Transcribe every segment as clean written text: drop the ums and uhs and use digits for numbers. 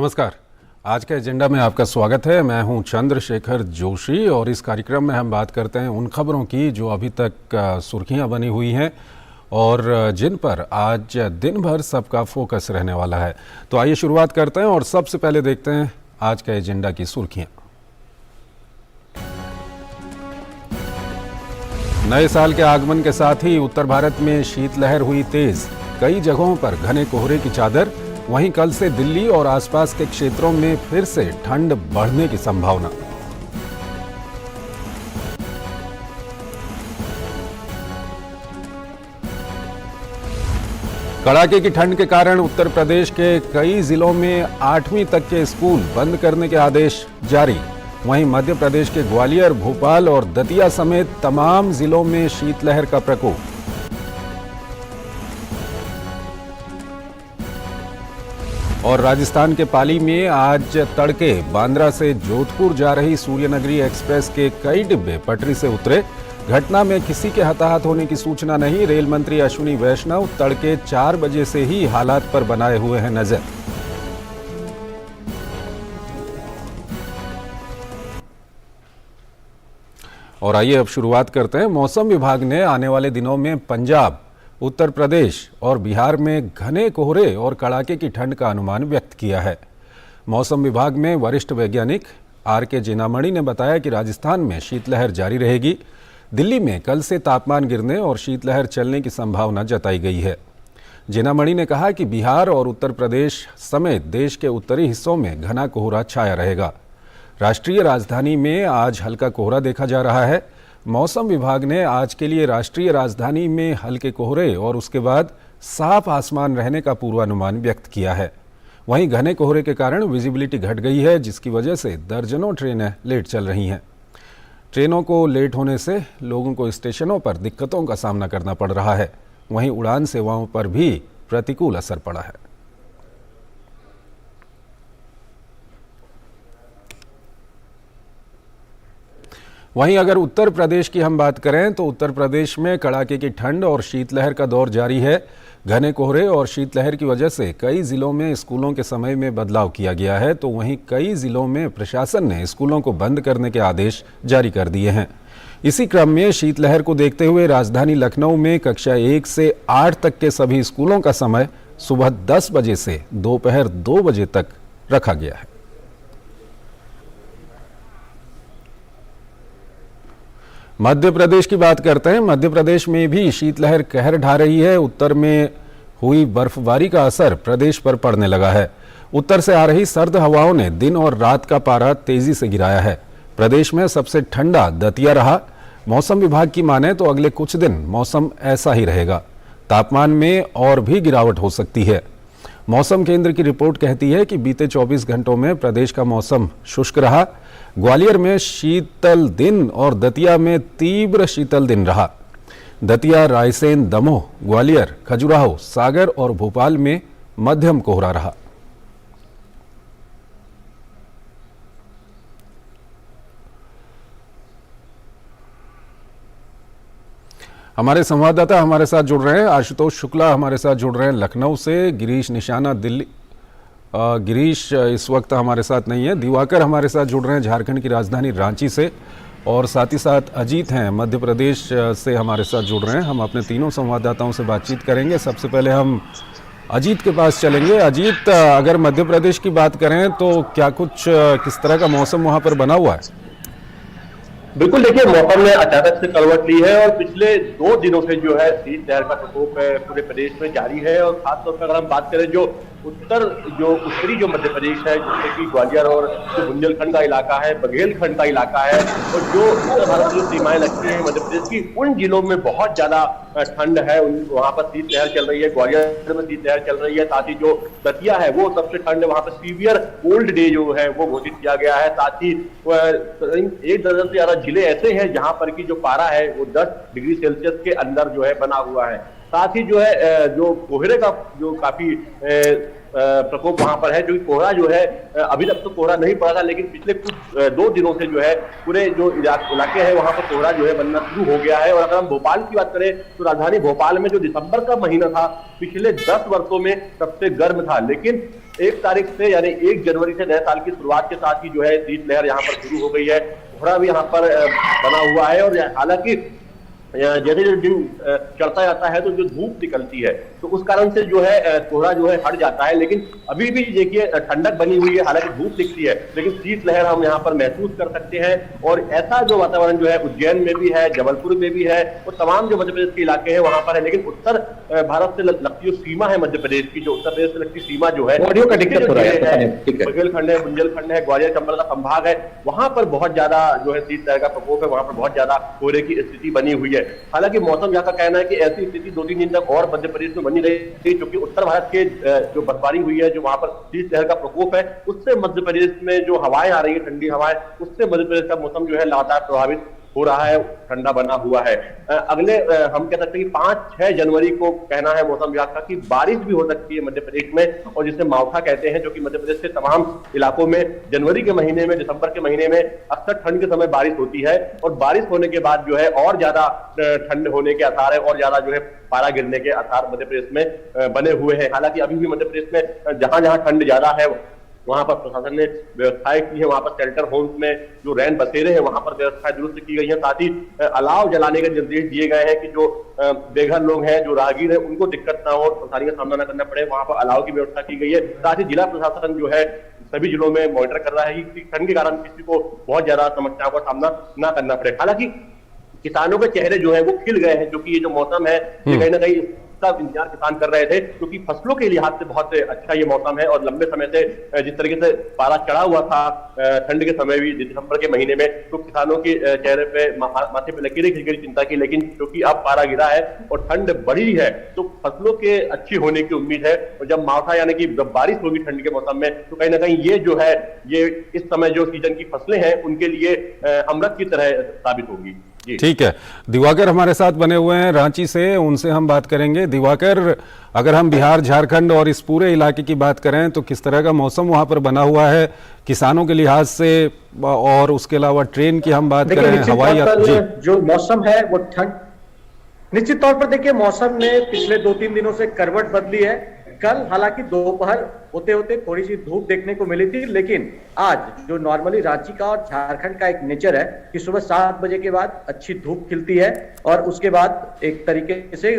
नमस्कार। आज के एजेंडा में आपका स्वागत है। मैं हूं चंद्रशेखर जोशी और इस कार्यक्रम में हम बात करते हैं उन खबरों की जो अभी तक सुर्खियां बनी हुई हैं और जिन पर आज दिन भर सबका फोकस रहने वाला है। तो आइए शुरुआत करते हैं और सबसे पहले देखते हैं आज के एजेंडा की सुर्खियां। नए साल के आगमन के साथ ही उत्तर भारत में शीतलहर हुई तेज। कई जगहों पर घने कोहरे की चादर। वहीं कल से दिल्ली और आसपास के क्षेत्रों में फिर से ठंड बढ़ने की संभावना। कड़ाके की ठंड के कारण उत्तर प्रदेश के कई जिलों में 8वीं तक के स्कूल बंद करने के आदेश जारी। वहीं मध्य प्रदेश के ग्वालियर, भोपाल और दतिया समेत तमाम जिलों में शीतलहर का प्रकोप। और राजस्थान के पाली में आज तड़के बांद्रा से जोधपुर जा रही सूर्यनगरी एक्सप्रेस के कई डिब्बे पटरी से उतरे। घटना में किसी के हताहत होने की सूचना नहीं। रेल मंत्री अश्विनी वैष्णव तड़के 4 बजे से ही हालात पर बनाए हुए हैं नजर। और आइए अब शुरुआत करते हैं। मौसम विभाग ने आने वाले दिनों में पंजाब, उत्तर प्रदेश और बिहार में घने कोहरे और कड़ाके की ठंड का अनुमान व्यक्त किया है। मौसम विभाग में वरिष्ठ वैज्ञानिक आर.के. जेनामणि ने बताया कि राजस्थान में शीतलहर जारी रहेगी। दिल्ली में कल से तापमान गिरने और शीतलहर चलने की संभावना जताई गई है। जेनामणि ने कहा कि बिहार और उत्तर प्रदेश समेत देश के उत्तरी हिस्सों में घना कोहरा छाया रहेगा। राष्ट्रीय राजधानी में आज हल्का कोहरा देखा जा रहा है। मौसम विभाग ने आज के लिए राष्ट्रीय राजधानी में हल्के कोहरे और उसके बाद साफ आसमान रहने का पूर्वानुमान व्यक्त किया है। वहीं घने कोहरे के कारण विजिबिलिटी घट गई है, जिसकी वजह से दर्जनों ट्रेनें लेट चल रही हैं। ट्रेनों को लेट होने से लोगों को स्टेशनों पर दिक्कतों का सामना करना पड़ रहा है। वहीं उड़ान सेवाओं पर भी प्रतिकूल असर पड़ा है। वहीं अगर उत्तर प्रदेश की हम बात करें तो उत्तर प्रदेश में कड़ाके की ठंड और शीतलहर का दौर जारी है। घने कोहरे और शीतलहर की वजह से कई जिलों में स्कूलों के समय में बदलाव किया गया है, तो वहीं कई जिलों में प्रशासन ने स्कूलों को बंद करने के आदेश जारी कर दिए हैं। इसी क्रम में शीतलहर को देखते हुए राजधानी लखनऊ में कक्षा 1 से 8 तक के सभी स्कूलों का समय सुबह 10 बजे से दोपहर 2 बजे तक रखा गया है। मध्य प्रदेश की बात करते हैं। मध्य प्रदेश में भी शीतलहर कहर ढा रही है। उत्तर में हुई बर्फबारी का असर प्रदेश पर पड़ने लगा है। उत्तर से आ रही सर्द हवाओं ने दिन और रात का पारा तेजी से गिराया है। प्रदेश में सबसे ठंडा दतिया रहा। मौसम विभाग की माने तो अगले कुछ दिन मौसम ऐसा ही रहेगा। तापमान में और भी गिरावट हो सकती है। मौसम केंद्र की रिपोर्ट कहती है कि बीते 24 घंटों में प्रदेश का मौसम शुष्क रहा। ग्वालियर में शीतल दिन और दतिया में तीव्र शीतल दिन रहा। दतिया, रायसेन, दमोह, ग्वालियर, खजुराहो, सागर और भोपाल में मध्यम कोहरा रहा। हमारे संवाददाता हमारे साथ जुड़ रहे हैं। आशुतोष शुक्ला हमारे साथ जुड़ रहे हैं लखनऊ से। गिरीश निशाना दिल्ली। गिरीश इस वक्त हमारे साथ नहीं है। दिवाकर हमारे साथ जुड़ रहे हैं झारखंड की राजधानी रांची से, और साथ ही साथ अजीत हैं मध्य प्रदेश से हमारे साथ जुड़ रहे हैं। हम अपने तीनों संवाददाताओं से बातचीत करेंगे। सबसे पहले हम अजीत के पास चलेंगे। अजीत, अगर मध्य प्रदेश की बात करें तो क्या कुछ किस तरह का मौसम वहां पर बना हुआ है? बिल्कुल, देखिए मौसम ने अचानक से करवट ली है और पिछले 2 दिनों से जो है शीतलहर का प्रकोप पूरे प्रदेश में जारी है। और खासतौर पर अगर हम बात करें जो उत्तरी जो मध्य प्रदेश है, जैसे कि ग्वालियर और जो बुंदेलखंड का इलाका है, बघेलखंड का इलाका है, और जो उत्तर भारत की जो सीमाएं लगती हैं मध्य प्रदेश की, उन जिलों में बहुत ज्यादा ठंड है। वहां पर शीतलहर चल रही है। ग्वालियर में शीतलहर चल रही है। साथ ही जो दतिया है वो सबसे ठंड है। वहां पर सीवियर कोल्ड डे जो है वो घोषित किया गया है। साथ ही 1 दर्जन से ज्यादा जिले ऐसे हैं जहां पर की जो पारा है वो 10 डिग्री सेल्सियस के अंदर जो है बना हुआ है। साथ ही जो है जो कोहरे का जो काफी प्रकोप वहां पर है, जो कोहरा जो है अभी तक तो कोहरा नहीं पड़ा था, लेकिन पिछले कुछ 2 दिनों से जो है पूरे जो इलाके हैं वहां पर कोहरा जो है बनना शुरू हो गया है। और अगर हम भोपाल की बात करें तो राजधानी भोपाल में जो दिसंबर का महीना था पिछले 10 वर्षों में सबसे गर्म था, लेकिन 1 तारीख से यानी 1 जनवरी से नए साल की शुरुआत के साथ ही जो है शीतलहर यहाँ पर शुरू हो गई है। कोहरा भी यहाँ पर बना हुआ है और हालांकि जैसे जैसे दिन चढ़ता जाता है तो जो धूप निकलती है तो उस कारण से जो है कोहरा जो है हट जाता है, लेकिन अभी भी देखिए ठंडक बनी हुई है, हालांकि धूप दिखती है लेकिन शीतलहर हम यहाँ पर महसूस कर सकते हैं। और ऐसा जो वातावरण जो है उज्जैन में भी है, जबलपुर में भी है, वो तमाम जो मध्य प्रदेश के इलाके हैं वहां पर है। लेकिन उत्तर भारत से लगती जो सीमा है मध्य प्रदेश की, जो उत्तर प्रदेश से लगती सीमा जो है, बुंदेलखंड है, बुंदेलखंड है, ग्वालियर चंबल का संभाग है, वहां पर बहुत ज्यादा जो है शीतलहर का प्रकोप है, वहां पर बहुत ज्यादा कोहरे की स्थिति बनी हुई है। हालांकि मौसम यहाँ का कहना है कि ऐसी स्थिति 2-3 दिन तक और मध्य प्रदेश में बनी रहेगी, क्योंकि उत्तर भारत के जो बर्फबारी हुई है, जो वहां पर शीतलहर का प्रकोप है, उससे मध्य प्रदेश में जो हवाएं आ रही है, ठंडी हवाएं, उससे मध्य प्रदेश का मौसम जो है लगातार प्रभावित हो रहा है, ठंडा बना हुआ है। अगले हम कह सकते हैं कि 5-6 जनवरी को कहना है मौसम विभाग का कि बारिश भी हो सकती है मध्य प्रदेश में, और जिसे मावठा कहते हैं, जो कि मध्य प्रदेश के तमाम इलाकों में जनवरी के महीने में, दिसंबर के महीने में अक्सर ठंड के समय बारिश होती है। और बारिश होने के बाद जो है और ज्यादा ठंड होने के आसार है, और ज्यादा जो है पारा गिरने के आसार मध्य प्रदेश में बने हुए हैं। हालांकि अभी भी मध्य प्रदेश में जहां जहां ठंड ज्यादा है वहां पर प्रशासन ने व्यवस्थाएं की है, वहां पर शेल्टर होम्स में जो रैन बसेरे हैं वहां पर व्यवस्थाएं दुरुस्त की गई है। साथ ही अलाव जलाने के निर्देश दिए गए हैं कि जो बेघर लोग हैं, जो राहगीर हैं, उनको दिक्कत ना हो, परेशानी का सामना न करना पड़े, वहां पर अलाव की व्यवस्था की गई है। साथ ही जिला प्रशासन जो है सभी जिलों में मॉनिटर कर रहा है कि ठंड के कारण किसी को बहुत ज्यादा समस्याओं का सामना न करना पड़े। हालांकि किसानों के चेहरे जो है वो खिल गए हैं, क्योंकि ये जो मौसम है ये कहीं ना कहीं इंतजार किसान कर रहे थे, क्योंकि फसलों के लिहाज से बहुत अच्छा ये मौसम है। और लंबे समय से जिस तरीके से पारा चढ़ा हुआ था ठंड के समय भी दिसंबर के महीने में, तो किसानों के चेहरे पे माथे पे लकीरें खिंच गई चिंता की, लेकिन क्योंकि अब पारा गिरा है और ठंड बढ़ी है तो फसलों के अच्छी होने की उम्मीद है। और जब मावठा यानी कि जब बारिश होगी ठंड के मौसम में, तो कहीं ना कहीं ये जो है ये इस समय जो सीजन की फसलें हैं उनके लिए अमृत की तरह साबित होगी। ठीक है, दिवाकर हमारे साथ बने हुए हैं रांची से, उनसे हम बात करेंगे। दिवाकर, अगर हम बिहार, झारखंड और इस पूरे इलाके की बात करें तो किस तरह का मौसम वहां पर बना हुआ है किसानों के लिहाज से, और उसके अलावा ट्रेन की हम बात करें, हवाई यात्रा, जो मौसम है वो ठंड, निश्चित तौर पर देखिए मौसम ने पिछले 2-3 दिनों से करवट बदली है। कल हालांकि दोपहर होते होते थोड़ी सी धूप देखने को मिली थी, लेकिन आज जो नॉर्मली रांची का और झारखंड का एक नेचर है कि सुबह 7 बजे के बाद अच्छी धूप खिलती है और उसके बाद एक तरीके से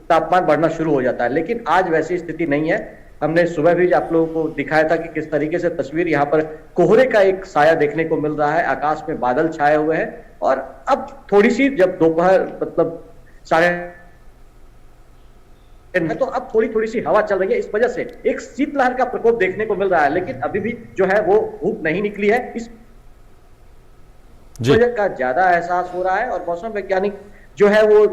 तापमान बढ़ना शुरू हो जाता है, लेकिन आज वैसी स्थिति नहीं है। हमने सुबह भी आप लोगों को दिखाया था कि किस तरीके से तस्वीर यहाँ पर कोहरे का एक साया देखने को मिल रहा है, आकाश में बादल छाए हुए हैं। और अब थोड़ी सी जब दोपहर मतलब 12:30 तो अब थोड़ी सी हवा चल रही है, इस वजह से एक शीतलहर का प्रकोप देखने को मिल रहा है, लेकिन अभी भी जो है वो धूप नहीं निकली है, इस वजह का ज्यादा एहसास हो रहा है। और मौसम वैज्ञानिक जो है वो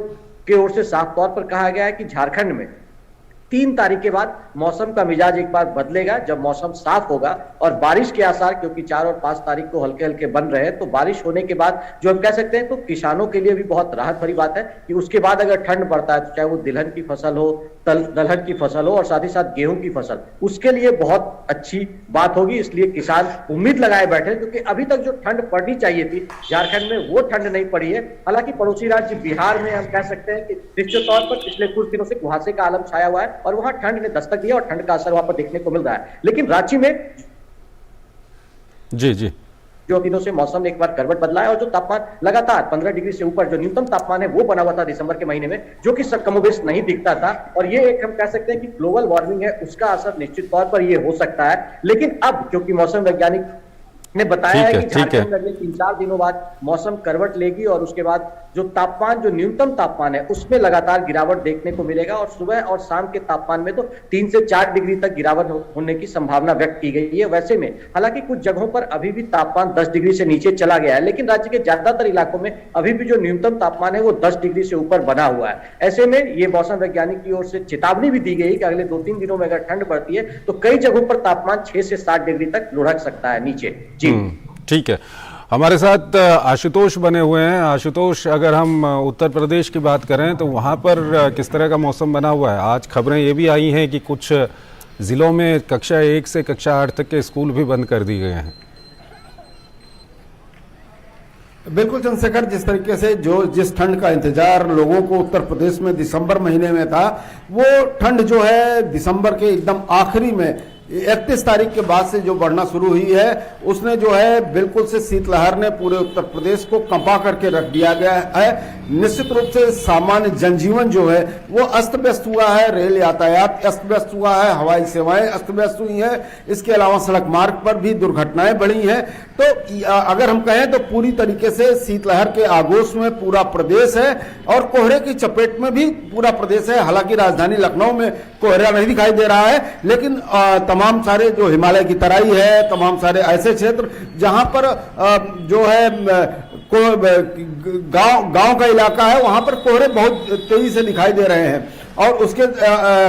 की ओर से साफ तौर पर कहा गया है कि झारखंड में 3 तारीख के बाद मौसम का मिजाज एक बार बदलेगा, जब मौसम साफ होगा और बारिश के आसार, क्योंकि 4 और 5 तारीख को हल्के हल्के बन रहे हैं, तो बारिश होने के बाद जो हम कह सकते हैं तो किसानों के लिए भी बहुत राहत भरी बात है कि उसके बाद अगर ठंड बढ़ता है तो चाहे वो तिलहन की फसल हो, दलहन की फसल हो और साथ ही साथ गेहूं की फसल, उसके लिए बहुत अच्छी बात होगी। इसलिए किसान उम्मीद लगाए बैठे, क्योंकि अभी तक जो ठंड पड़नी चाहिए थी झारखंड में वो ठंड नहीं पड़ी है। हालांकि पड़ोसी राज्य बिहार में हम कह सकते हैं कि निश्चित तौर पर पिछले कुछ दिनों से कुहासे का आलम छाया हुआ है और वहां ठंड ने दस्तक दिया और ठंड का असर वहां पर देखने को मिल रहा है। लेकिन रांची में जी जो दिनों से मौसम ने एक बार करवट बदला है और जो तापमान लगातार 15 डिग्री से ऊपर जो न्यूनतम तापमान है वो बना हुआ था दिसंबर के महीने में, जो कि कमोबेश नहीं दिखता था। और ये एक हम कह सकते हैं कि ग्लोबल वार्मिंग है, उसका असर निश्चित तौर पर ये हो सकता है। लेकिन अब क्योंकि मौसम वैज्ञानिक ने बताया है कि झारखंड में अगले 3-4 दिनों बाद मौसम करवट लेगी और उसके बाद जो तापमान, जो न्यूनतम तापमान है उसमें लगातार गिरावट देखने को मिलेगा और सुबह और शाम के तापमान में तो 3 से 4 डिग्री तक गिरावट होने की संभावना व्यक्त की गई है। वैसे में हालांकि कुछ जगहों पर अभी भी तापमान 10 डिग्री से नीचे चला गया है, लेकिन राज्य के ज्यादातर इलाकों में अभी भी जो न्यूनतम तापमान है वो 10 डिग्री से ऊपर बना हुआ है। ऐसे में ये मौसम वैज्ञानिक की ओर से चेतावनी भी दी गई कि अगले 2-3 दिनों में अगर ठंड बढ़ती है तो कई जगहों पर तापमान 6 से 7 डिग्री तक लुढ़क सकता है नीचे। जी ठीक है, हमारे साथ आशुतोष बने हुए हैं। आशुतोष, अगर हम उत्तर प्रदेश की बात करें तो वहाँ पर किस तरह का मौसम बना हुआ है? आज खबरें ये भी आई हैं कि कुछ ज़िलों में कक्षा 1 से कक्षा 8 तक के स्कूल भी बंद कर दिए गए हैं। बिल्कुल चंद्रशेखर, जिस तरीके से जिस ठंड का इंतजार लोगों को उत्तर प्रदेश में दिसंबर महीने में था, वो ठंड जो है दिसंबर के एकदम आखिरी में 31 तारीख के बाद से जो बढ़ना शुरू हुई है, उसने जो है बिल्कुल से शीतलहर ने पूरे उत्तर प्रदेश को कंपा करके रख दिया गया है। निश्चित रूप से सामान्य जनजीवन जो है वो अस्त व्यस्त हुआ है, रेल यातायात अस्त व्यस्त हुआ है, हवाई सेवाएं अस्त व्यस्त हुई हैं, इसके अलावा सड़क मार्ग पर भी दुर्घटनाएं बढ़ी हैं। तो अगर हम कहें तो पूरी तरीके से शीतलहर के आगोश में पूरा प्रदेश है और कोहरे की चपेट में भी पूरा प्रदेश है। हालांकि राजधानी लखनऊ में कोहरा नहीं दिखाई दे रहा है, लेकिन तमाम सारे जो हिमालय की तराई है, तमाम सारे ऐसे क्षेत्र जहां पर जो है गांव का इलाका है, वहां पर कोहरे बहुत तेजी से दिखाई दे रहे हैं और उसके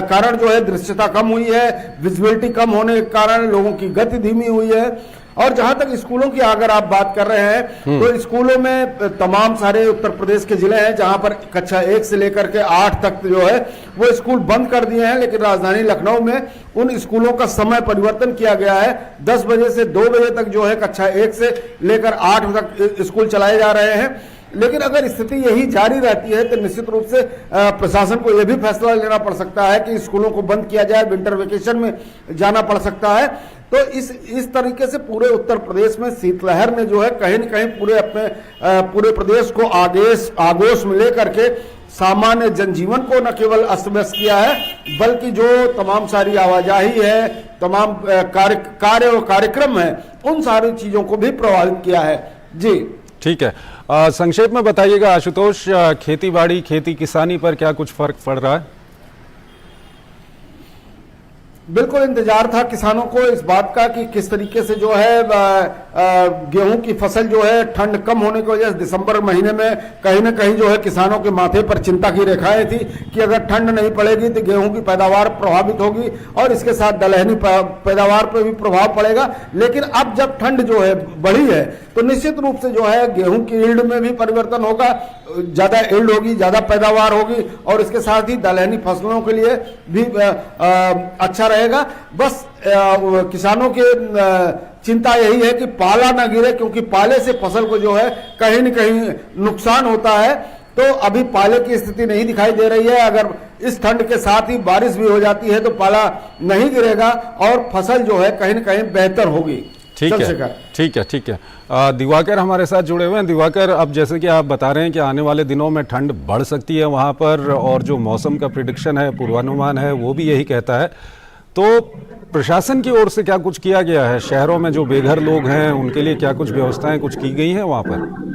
कारण जो है दृश्यता कम हुई है, विजिबिलिटी कम होने के कारण लोगों की गति धीमी हुई है। और जहां तक स्कूलों की अगर आप बात कर रहे हैं तो स्कूलों में तमाम सारे उत्तर प्रदेश के जिले हैं जहां पर कक्षा 1 से लेकर के 8 तक जो है वो स्कूल बंद कर दिए हैं, लेकिन राजधानी लखनऊ में उन स्कूलों का समय परिवर्तन किया गया है। 10 बजे से 2 बजे तक जो है कक्षा 1 से लेकर 8 तक स्कूल चलाए जा रहे हैं। लेकिन अगर स्थिति यही जारी रहती है तो निश्चित रूप से प्रशासन को यह भी फैसला लेना पड़ सकता है कि स्कूलों को बंद किया जाए, विंटर वेकेशन में जाना पड़ सकता है। तो इस तरीके से पूरे उत्तर प्रदेश में शीतलहर ने जो है कहीं न कहीं पूरे प्रदेश को आगोश में लेकर के सामान्य जनजीवन को न केवल अस्त व्यस्त किया है, बल्कि जो तमाम सारी आवाजाही है, तमाम कार्य और कार्यक्रम है, उन सारी चीजों को भी प्रभावित किया है। जी ठीक है, संक्षेप में बताइएगा आशुतोष, खेती बाड़ी, खेती किसानी पर क्या कुछ फर्क पड़ रहा है? बिल्कुल इंतजार था किसानों को इस बात का कि किस तरीके से जो है गेहूं की फसल जो है ठंड कम होने की वजह से दिसंबर महीने में कहीं ना कहीं जो है किसानों के माथे पर चिंता की रेखाएं थी कि अगर ठंड नहीं पड़ेगी तो गेहूं की पैदावार प्रभावित होगी और इसके साथ दलहनी पैदावार पर भी प्रभाव पड़ेगा। लेकिन अब जब ठंड जो है बढ़ी है तो निश्चित रूप से जो है गेहूं की ईल्ड में भी परिवर्तन होगा, ज्यादा ईल्ड होगी, ज्यादा पैदावार होगी और इसके साथ ही दलहनी फसलों के लिए भी अच्छा रहेगा। बस किसानों के चिंता यही है कि पाला ना गिरे, क्योंकि पाले से फसल को जो है कहीं न कहीं नुकसान होता है। तो अभी पाले की स्थिति नहीं दिखाई दे रही है। अगर इस ठंड के साथ ही बारिश भी हो जाती है तो पाला नहीं गिरेगा और फसल जो है कहीं न कहीं बेहतर होगी। ठीक है, ठीक है। दिवाकर हमारे साथ जुड़े हुए हैं। दिवाकर, अब जैसे कि आप बता रहे हैं कि आने वाले दिनों में ठंड बढ़ सकती है वहाँ पर और जो मौसम का प्रिडिक्शन है, पूर्वानुमान है, वो भी यही कहता है, तो प्रशासन की ओर से क्या कुछ किया गया है? शहरों में जो बेघर लोग हैं उनके लिए क्या कुछ व्यवस्थाएं कुछ की गई हैं वहाँ पर?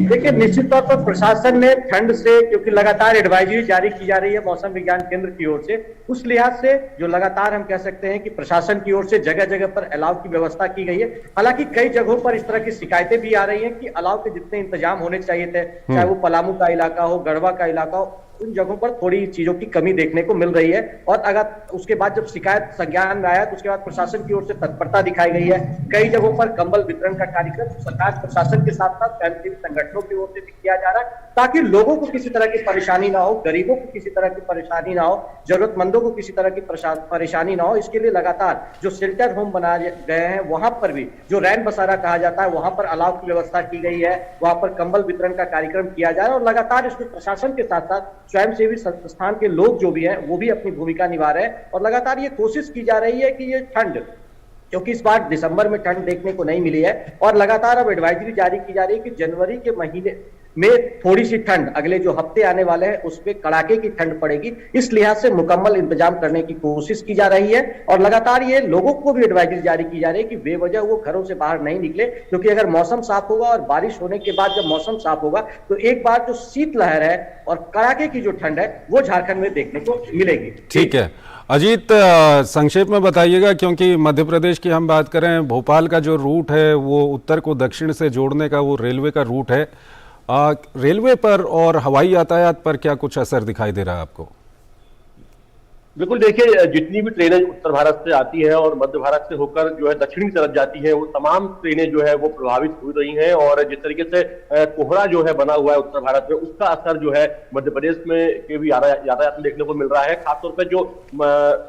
देखिए, निश्चित तौर पर प्रशासन ने ठंड से, क्योंकि लगातार एडवाइजरी जारी की जा रही है मौसम विज्ञान केंद्र की ओर से, उस लिहाज से जो लगातार हम कह सकते हैं कि प्रशासन की ओर से जगह जगह पर अलाव की व्यवस्था की गई है। हालांकि कई जगहों पर इस तरह की शिकायतें भी आ रही हैं कि अलाव के जितने इंतजाम होने चाहिए थे, चाहे वो पलामू का इलाका हो, गढ़वा का इलाका हो, उन जगहों पर थोड़ी चीजों की कमी देखने को मिल रही है। और अगर उसके बाद जब शिकायत संज्ञान में आया तो उसके बाद प्रशासन की ओर से तत्परता दिखाई गई है। कई जगहों पर कंबल वितरण का कार्यक्रम सरकार प्रशासन के साथ साथ स्वयंसेवी संगठनों की ओर से भी किया जा रहा है, ताकि लोगों को किसी तरह की परेशानी ना हो, गरीबों को किसी तरह की परेशानी ना हो, जरूरतमंदों को किसी तरह की परेशानी ना हो। इसके लिए लगातार जो शेल्टर होम बनाए गए हैं, वहां पर भी जो रैन बसारा कहा जाता है, वहां पर अलाव की व्यवस्था की गई है, वहां पर कंबल वितरण का कार्यक्रम किया जा रहा है। और लगातार इसमें प्रशासन के साथ साथ स्वयंसेवी संस्थान के लोग जो भी हैं वो भी अपनी भूमिका निभा रहे हैं। और लगातार ये कोशिश की जा रही है कि ये ठंड, क्योंकि इस बार दिसंबर में ठंड देखने को नहीं मिली है और लगातार अब एडवाइजरी जारी की जा रही है कि जनवरी के महीने में थोड़ी सी ठंड, अगले जो हफ्ते आने वाले हैं उसमें कड़ाके की ठंड पड़ेगी। इस लिहाज से मुकम्मल इंतजाम करने की कोशिश की जा रही है और लगातार ये लोगों को भी एडवाइजरी जारी की जा रही है कि बेवजह वो घरों से बाहर नहीं निकले, क्योंकि अगर मौसम साफ होगा और बारिश होने के बाद जब मौसम साफ होगा तो एक बार जो शीतलहर है और कड़ाके की जो ठंड है वो झारखंड में देखने को मिलेगी। ठीक है अजीत, संक्षेप में बताइएगा, क्योंकि मध्य प्रदेश की हम बात करें, भोपाल का जो रूट है वो उत्तर को दक्षिण से जोड़ने का वो रेलवे का रूट है, रेलवे पर और हवाई यातायात पर क्या कुछ असर दिखाई दे रहा है आपको? बिल्कुल देखिए, जितनी भी ट्रेनें उत्तर भारत से आती हैं और मध्य भारत से होकर जो है दक्षिण की तरफ जाती हैं, वो तमाम ट्रेनें जो है वो प्रभावित हो रही हैं। और जिस तरीके से कोहरा जो है बना हुआ है उत्तर भारत में, उसका असर जो है मध्य प्रदेश में के भी यातायात में देखने को मिल रहा है। खासतौर पर जो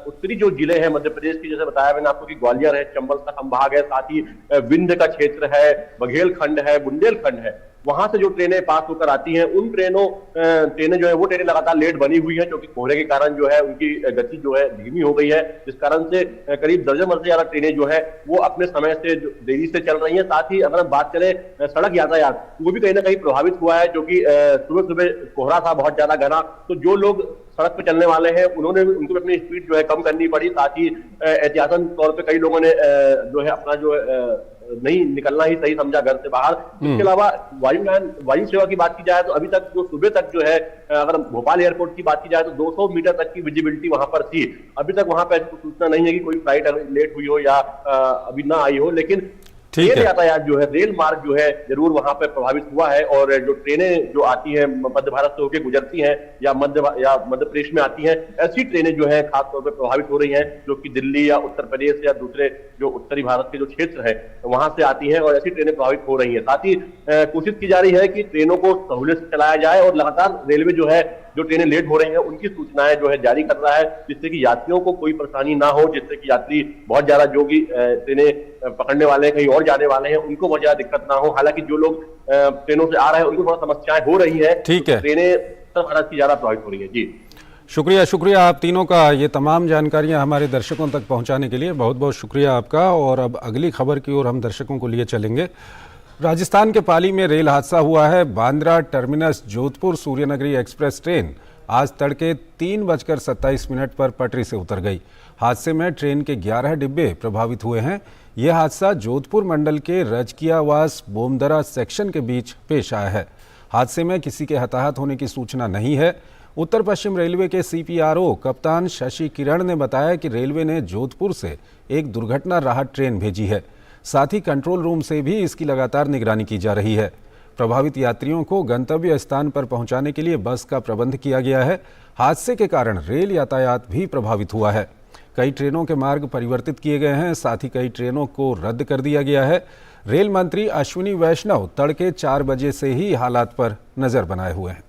उत्तरी जो जिले हैं मध्य प्रदेश की, जैसे बताया मैंने आपको कि ग्वालियर है, चंबल का संभाग है, साथ ही विंध्य का क्षेत्र है, बघेलखंड है, बुंदेलखंड है, वहां से जो ट्रेनें पास होकर आती हैं, उन ट्रेनें जो है वो ट्रेनें लगातार लेट बनी हुई हैं, क्योंकि कोहरे के कारण जो है उनकी गति जो है धीमी हो गई है, जिस कारण से करीब दर्जन भर से ज्यादा ट्रेनें जो है वो अपने समय से देरी से चल रही हैं। साथ ही अगर हम बात करें सड़क यातायात, वो भी कहीं ना कहीं प्रभावित हुआ है, क्योंकि सुबह सुबह कोहरा था बहुत ज्यादा घना, तो जो लोग सड़क पर चलने वाले हैं उनको अपनी स्पीड जो है कम करनी पड़ी। साथ ही एहतियातन तौर पर कई लोगों ने जो है अपना जो नहीं निकलना ही सही समझा घर से बाहर। इसके अलावा वायु सेवा की बात की जाए तो अभी तक जो सुबह तक जो है, अगर भोपाल एयरपोर्ट की बात की जाए तो 200 मीटर तक की विजिबिलिटी वहां पर थी। अभी तक वहां पर सूचना नहीं है कि कोई फ्लाइट लेट हुई हो या अभी ना आई हो, लेकिन रेल यातायात जो है, रेल मार्ग जो है जरूर वहां पर प्रभावित हुआ है। और जो ट्रेनें जो आती हैं मध्य भारत से होकर गुजरती हैं या मध्य प्रदेश में आती हैं, ऐसी ट्रेनें जो है खासतौर पर प्रभावित हो रही हैं, जो कि दिल्ली या उत्तर प्रदेश या दूसरे जो उत्तरी भारत के जो क्षेत्र है वहां से आती हैं, और ऐसी ट्रेनें प्रभावित हो रही हैं। साथ ही कोशिश की जा रही है कि ट्रेनों को सहूलियत से चलाया जाए, और लगातार रेलवे जो है जो ट्रेनें लेट हो रही हैं उनकी सूचनाएं जो है जारी कर रहा है, जिससे कि यात्रियों को कोई परेशानी ना हो, जिससे कि यात्री बहुत ज्यादा जो भी ट्रेनें पकड़ने वाले हैं, कहीं और जाने वाले हैं, उनको बहुत ज्यादा दिक्कत ना हो। हालांकि जो लोग ट्रेनों से आ रहे हैं उनको थोड़ा समस्याएं हो रही है। ठीक है, ट्रेनें उत्तर भारत की ज्यादा प्रभावित हो रही है। जी शुक्रिया आप तीनों का, ये तमाम जानकारियां हमारे दर्शकों तक पहुंचाने के लिए बहुत बहुत शुक्रिया आपका। और अब अगली खबर की ओर हम दर्शकों को लिए चलेंगे। राजस्थान के पाली में रेल हादसा हुआ है। Bandra terminus Jodhpur Suryanagari express train आज तड़के 3:27 पर पटरी से उतर गई। हादसे में ट्रेन के 11 डिब्बे प्रभावित हुए हैं। यह हादसा जोधपुर मंडल के रजकियावास बोमदरा सेक्शन के बीच पेश आया है। हादसे में किसी के हताहत होने की सूचना नहीं है। उत्तर पश्चिम रेलवे के CPRO कप्तान शशि किरण ने बताया कि रेलवे ने जोधपुर से एक दुर्घटना राहत ट्रेन भेजी है। साथ ही कंट्रोल रूम से भी इसकी लगातार निगरानी की जा रही है। प्रभावित यात्रियों को गंतव्य स्थान पर पहुंचाने के लिए बस का प्रबंध किया गया है। हादसे के कारण रेल यातायात भी प्रभावित हुआ है। कई ट्रेनों के मार्ग परिवर्तित किए गए हैं, साथ ही कई ट्रेनों को रद्द कर दिया गया है। रेल मंत्री अश्विनी वैष्णव तड़के 4 बजे से ही हालात पर नजर बनाए हुए हैं।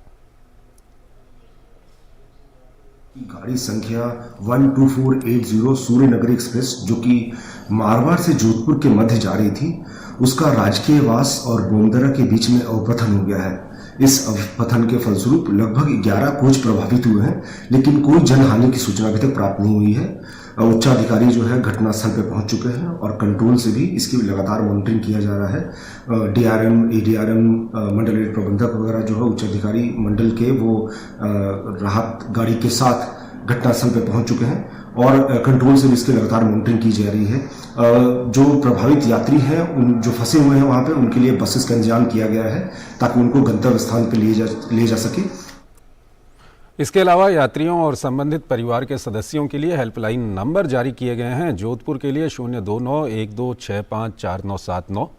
गाड़ी संख्या 12480 सूर्यनगरी एक्सप्रेस, जो कि मारवाड़ से जोधपुर के मध्य जा रही थी, उसका राजकीयवास और बोमदरा के बीच में अवपतन हो गया है। इस अवपतन के फलस्वरूप लगभग 11 कोच प्रभावित हुए हैं, लेकिन कोई जनहानि की सूचना अभी तक प्राप्त नहीं हुई है। उच्चाधिकारी जो है घटनास्थल पर पहुंच चुके हैं और कंट्रोल से भी इसकी लगातार मॉनिटरिंग किया जा रहा है। DRM, ADRM, मंडल रेल प्रबंधक वगैरह जो है उच्चाधिकारी मंडल के, वो राहत गाड़ी के साथ घटनास्थल पर पहुंच चुके हैं और कंट्रोल से भी इसकी लगातार मॉनिटरिंग की जा रही है। जो प्रभावित यात्री हैं, उन जो फंसे हुए हैं वहाँ पे, उनके लिए बसेस का इंतजाम किया गया है ताकि उनको गंतव्य स्थान पर ले जा सके। इसके अलावा यात्रियों और संबंधित परिवार के सदस्यों के लिए हेल्पलाइन नंबर जारी किए गए हैं। जोधपुर के लिए 02912654979,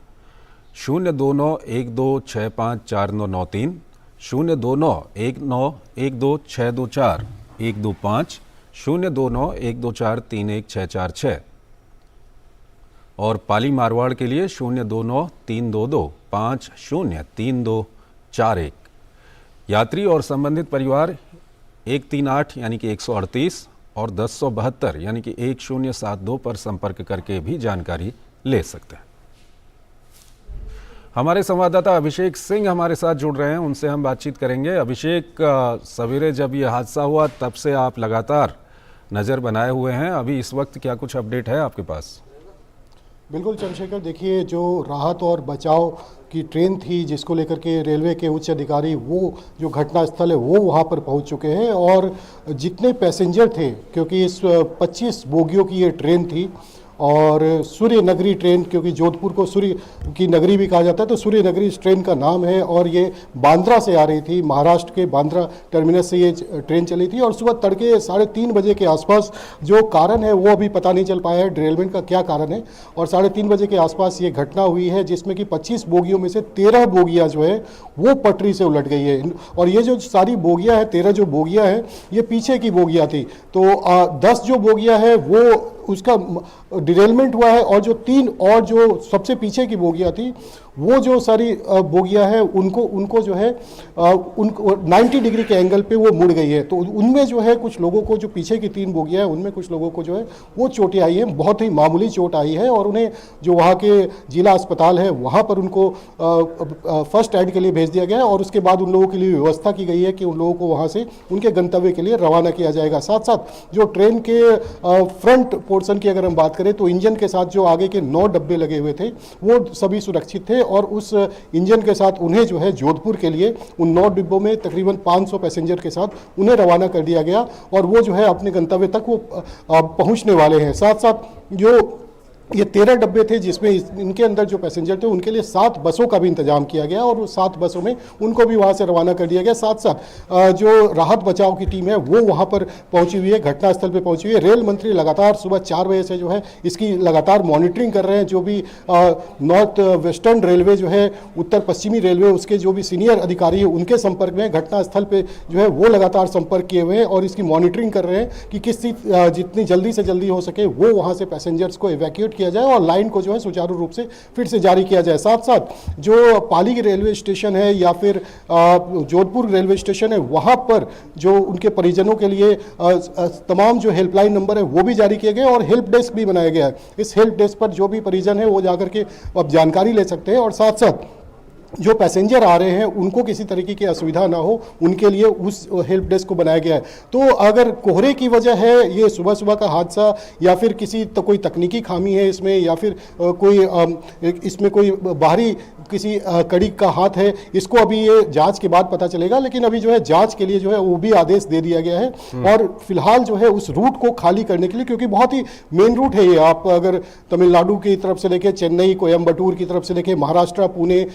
02912654993, 0291912624125, 02912431646 और पाली मारवाड़ के लिए 0293225034241। यात्री और संबंधित परिवार 138 यानी कि 138 और 1072 यानी कि 1072 पर संपर्क करके भी जानकारी ले सकते हैं। हमारे संवाददाता अभिषेक सिंह हमारे साथ जुड़ रहे हैं, उनसे हम बातचीत करेंगे। अभिषेक, सवेरे जब यह हादसा हुआ तब से आप लगातार नज़र बनाए हुए हैं, अभी इस वक्त क्या कुछ अपडेट है आपके पास? बिल्कुल चंद्रशेखर, देखिए जो राहत और बचाव की ट्रेन थी जिसको लेकर के रेलवे के उच्च अधिकारी, वो जो घटनास्थल है वो वहाँ पर पहुँच चुके हैं। और जितने पैसेंजर थे, क्योंकि इस 25 बोगियों की ये ट्रेन थी, और सूर्य नगरी ट्रेन, क्योंकि जोधपुर को सूर्य की नगरी भी कहा जाता है, तो सूर्य नगरी इस ट्रेन का नाम है। और ये बांद्रा से आ रही थी, महाराष्ट्र के बांद्रा टर्मिनस से ये ट्रेन चली थी। और सुबह तड़के 3:30 बजे के आसपास, जो कारण है वो अभी पता नहीं चल पाया है, डिरेलमेंट का क्या कारण है। और 3:30 बजे के आसपास ये घटना हुई है, जिसमें कि 25 बोगियों में से 13 बोगियाँ जो है वो पटरी से उलट गई है। और ये जो सारी बोगियाँ हैं, 13 जो बोगियाँ हैं, ये पीछे की बोगियाँ थी। तो 10 जो बोगियाँ हैं वो उसका डिरेलमेंट हुआ है। और जो 3 और जो सबसे पीछे की बोगियाँ थी, वो जो सारी बोगियाँ हैं उनको जो है उनको 90 डिग्री के एंगल पे वो मुड़ गई है। तो उनमें जो है कुछ लोगों को, जो पीछे की 3 बोगियाँ हैं उनमें कुछ लोगों को जो है वो चोटें आई हैं, बहुत ही मामूली चोट आई है। और उन्हें जो वहाँ के जिला अस्पताल है वहाँ पर उनको फर्स्ट एड के लिए भेज दिया गया है। और उसके बाद उन लोगों के लिए व्यवस्था की गई है कि उन लोगों को वहाँ से उनके गंतव्य के लिए रवाना किया जाएगा। साथ साथ जो ट्रेन के फ्रंट पोर्शन की अगर हम बात करें, तो इंजन के साथ जो आगे के 9 डब्बे लगे हुए थे वो सभी सुरक्षित थे। और उस इंजन के साथ उन्हें जो है जोधपुर के लिए उन 9 डिब्बों में तकरीबन 500 पैसेंजर के साथ उन्हें रवाना कर दिया गया। और वो जो है अपने गंतव्य तक वो पहुंचने वाले हैं। साथ साथ जो ये 13 डब्बे थे, जिसमें इनके अंदर जो पैसेंजर थे उनके लिए 7 बसों का भी इंतजाम किया गया। और वो 7 बसों में उनको भी वहाँ से रवाना कर दिया गया। साथ साथ जो राहत बचाव की टीम है वो वहाँ पर पहुँची हुई है, घटनास्थल पे पहुँची हुई है। रेल मंत्री लगातार सुबह 4 बजे से जो है इसकी लगातार मॉनिटरिंग कर रहे हैं। जो भी नॉर्थ वेस्टर्न रेलवे जो है, उत्तर पश्चिमी रेलवे, उसके जो भी सीनियर अधिकारी है उनके संपर्क में, घटनास्थल पर जो है वो लगातार संपर्क किए हुए हैं और इसकी मॉनिटरिंग कर रहे हैं कि जितनी जल्दी से जल्दी हो सके वो वहाँ से पैसेंजर्स को इवैक्यूएट किया जाए और लाइन को जो है सुचारू रूप से फिर से जारी किया जाए। साथ साथ जो पाली रेलवे स्टेशन है या फिर जोधपुर रेलवे स्टेशन है, वहां पर जो उनके परिजनों के लिए तमाम जो हेल्पलाइन नंबर है वो भी जारी किए गए और हेल्प डेस्क भी बनाया गया है। इस हेल्प डेस्क पर जो भी परिजन है वो जाकर के अब जानकारी ले सकते हैं। और साथ साथ जो पैसेंजर आ रहे हैं उनको किसी तरीके की असुविधा ना हो, उनके लिए उस हेल्प डेस्क को बनाया गया है। तो अगर कोहरे की वजह है ये सुबह सुबह का हादसा, या फिर कोई तकनीकी खामी है इसमें, या फिर इसमें कोई बाहरी किसी कड़ी का हाथ है, इसको अभी ये जांच के बाद पता चलेगा। लेकिन अभी जो है जांच के लिए जो है वो भी आदेश दे दिया गया है। और फिलहाल जो है उस रूट को खाली करने के लिए, क्योंकि बहुत ही मेन रूट है ये, आप अगर तमिलनाडु की तरफ से देखें, चेन्नई कोयम्बटूर की तरफ से देखें, महाराष्ट्र पुणे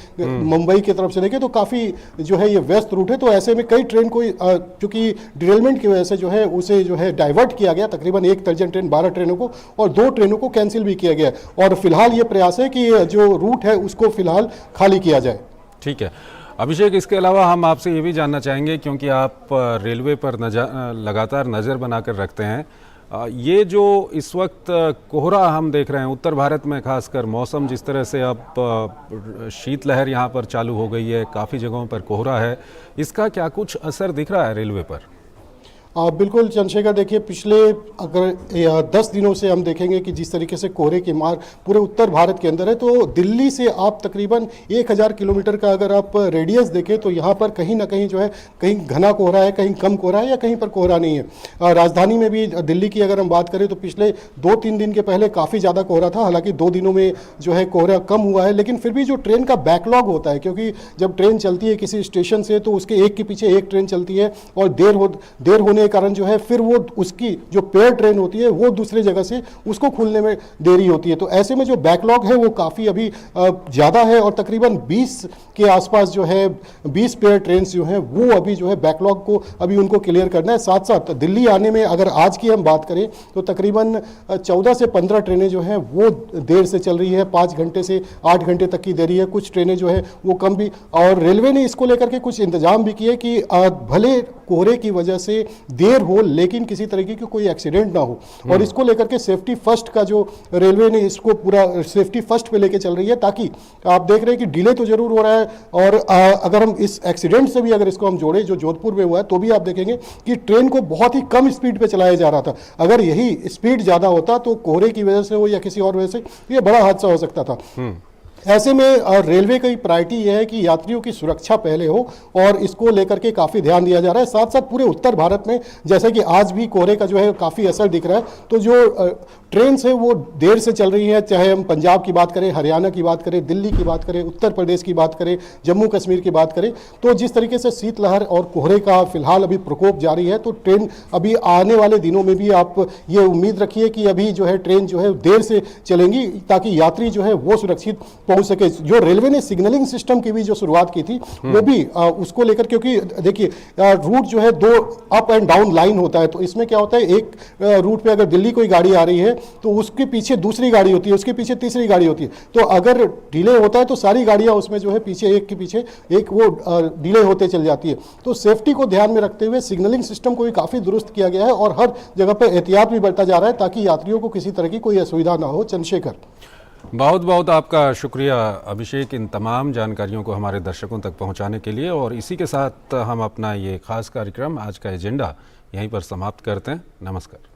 मुंबई की तरफ से देखें, तो काफ़ी जो है ये व्यस्त रूट है। तो ऐसे में कई ट्रेन को क्योंकि डिरेलमेंट की वजह से जो है उसे जो है डाइवर्ट किया गया, तकरीबन 1 दर्जन ट्रेन 12 ट्रेनों को, और 2 ट्रेनों को कैंसिल भी किया गया। और फिलहाल ये प्रयास है कि जो रूट है उसको फिलहाल खाली किया जाए। ठीक है अभिषेक, इसके अलावा हम आपसे ये भी जानना चाहेंगे, क्योंकि आप रेलवे पर लगातार नज़र बनाकर रखते हैं, ये जो इस वक्त कोहरा हम देख रहे हैं उत्तर भारत में, खासकर मौसम जिस तरह से अब शीतलहर यहाँ पर चालू हो गई है, काफ़ी जगहों पर कोहरा है, इसका क्या कुछ असर दिख रहा है रेलवे पर? बिल्कुल चंद्रशेखर, देखिए पिछले अगर 10 दिनों से हम देखेंगे कि जिस तरीके से कोहरे की मार पूरे उत्तर भारत के अंदर है, तो दिल्ली से आप तकरीबन 1000 किलोमीटर का अगर आप रेडियस देखें तो यहाँ पर कहीं ना कहीं जो है कहीं घना कोहरा है, कहीं कम कोहरा है, या कहीं पर कोहरा नहीं है। राजधानी में भी दिल्ली की अगर हम बात करें तो पिछले 2-3 दिन के पहले काफ़ी ज़्यादा कोहरा था। हालांकि 2 दिनों में जो है कोहरा कम हुआ है, लेकिन फिर भी जो ट्रेन का बैकलॉग होता है, क्योंकि जब ट्रेन चलती है किसी स्टेशन से तो उसके एक के पीछे एक ट्रेन चलती है, और देर होने के कारण जो है फिर वो उसकी जो पेयर ट्रेन होती है वो दूसरी जगह से उसको खुलने में देरी होती है। तो ऐसे में जो बैकलॉग है वो काफ़ी अभी ज़्यादा है, और तकरीबन 20 के आसपास जो है 20 पेयर ट्रेन जो हैं वो अभी जो है बैकलॉग को अभी उनको क्लियर करना है। साथ साथ दिल्ली आने में अगर आज की हम बात करें तो तकरीबन 14 से 15 ट्रेनें जो हैं वो देर से चल रही है, 5 घंटे से 8 घंटे तक की देरी है। कुछ ट्रेनें जो है वो कम भी, और रेलवे ने इसको लेकर के कुछ इंतजाम भी किए कि भले कोहरे की वजह से देर हो लेकिन किसी तरीके की कोई एक्सीडेंट ना हो। और इसको लेकर के सेफ्टी फर्स्ट का जो रेलवे ने इसको पूरा सेफ्टी फर्स्ट पे लेके चल रही है, ताकि आप देख रहे हैं कि डिले तो जरूर हो रहा है, और अगर हम इस एक्सीडेंट से भी अगर इसको हम जोड़े जो जोधपुर में हुआ है, तो भी आप देखेंगे कि ट्रेन को बहुत ही कम स्पीड पे चलाया जा रहा था। अगर यही स्पीड ज़्यादा होता तो कोहरे की वजह से हो या किसी और वजह से ये बड़ा हादसा हो सकता था। ऐसे में रेलवे की प्रायोरिटी यह है कि यात्रियों की सुरक्षा पहले हो और इसको लेकर के काफ़ी ध्यान दिया जा रहा है। साथ साथ पूरे उत्तर भारत में जैसे कि आज भी कोहरे का जो है काफ़ी असर दिख रहा है, तो जो ट्रेन है वो देर से चल रही है, चाहे हम पंजाब की बात करें, हरियाणा की बात करें, दिल्ली की बात करें, उत्तर प्रदेश की बात करें, जम्मू कश्मीर की बात करें। तो जिस तरीके से शीतलहर और कोहरे का फिलहाल अभी प्रकोप जारी है, तो ट्रेन अभी आने वाले दिनों में भी आप ये उम्मीद रखिए कि अभी जो है ट्रेन जो है देर से चलेंगी ताकि यात्री जो है वो सुरक्षित पहुंच सके। जो रेलवे ने सिग्नलिंग सिस्टम की भी जो शुरुआत की थी वो भी उसको लेकर, क्योंकि देखिए रूट जो है 2 अप एंड डाउन लाइन होता है, तो इसमें क्या होता है, एक रूट पे अगर दिल्ली कोई गाड़ी आ रही है तो उसके पीछे दूसरी गाड़ी होती है, उसके पीछे तीसरी गाड़ी होती है, तो अगर डिले होता है तो सारी गाड़ियां उसमें जो है पीछे एक के पीछे एक वो डिले होते चल जाती है। तो सेफ्टी को ध्यान में रखते हुए सिग्नलिंग सिस्टम को भी काफी दुरुस्त किया गया है और हर जगह पर एहतियात भी बरता जा रहा है ताकि यात्रियों को किसी तरह की कोई असुविधा ना हो। चंद्रशेखर, बहुत बहुत आपका शुक्रिया अभिषेक, इन तमाम जानकारियों को हमारे दर्शकों तक पहुंचाने के लिए। और इसी के साथ हम अपना ये खास कार्यक्रम आज का एजेंडा यहीं पर समाप्त करते हैं। नमस्कार।